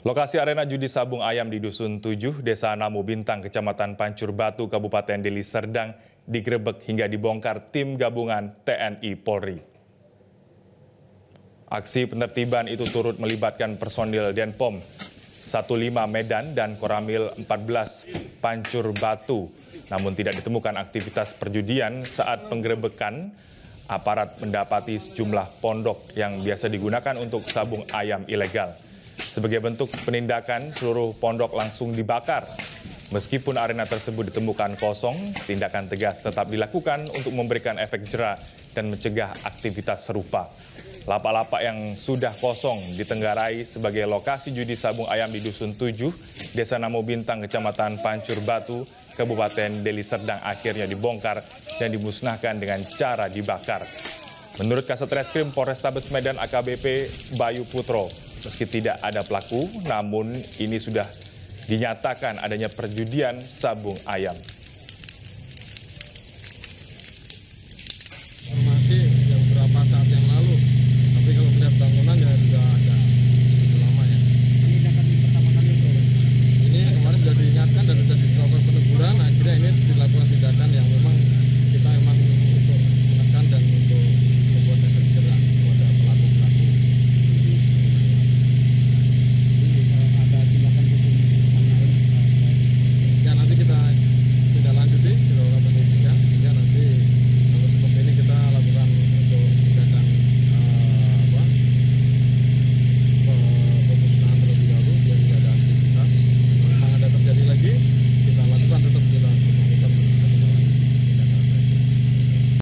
Lokasi arena judi sabung ayam di Dusun 7, Desa Namu Bintang, Kecamatan Pancur Batu, Kabupaten Deli Serdang, digerebek hingga dibongkar tim gabungan TNI Polri. Aksi penertiban itu turut melibatkan personil Denpom 15 Medan dan Koramil 14 Pancur Batu. Namun tidak ditemukan aktivitas perjudian saat penggerebekan. Aparat mendapati sejumlah pondok yang biasa digunakan untuk sabung ayam ilegal. Sebagai bentuk penindakan, seluruh pondok langsung dibakar. Meskipun arena tersebut ditemukan kosong, tindakan tegas tetap dilakukan untuk memberikan efek jera dan mencegah aktivitas serupa. Lapak-lapak yang sudah kosong ditenggarai sebagai lokasi judi sabung ayam di Dusun 7, Desa Namu Bintang, Kecamatan Pancur Batu, Kabupaten Deli Serdang akhirnya dibongkar dan dimusnahkan dengan cara dibakar. Menurut Kasat Reskrim Polrestabes Medan AKBP Bayu Putro, meski tidak ada pelaku, namun ini sudah dinyatakan adanya perjudian sabung ayam.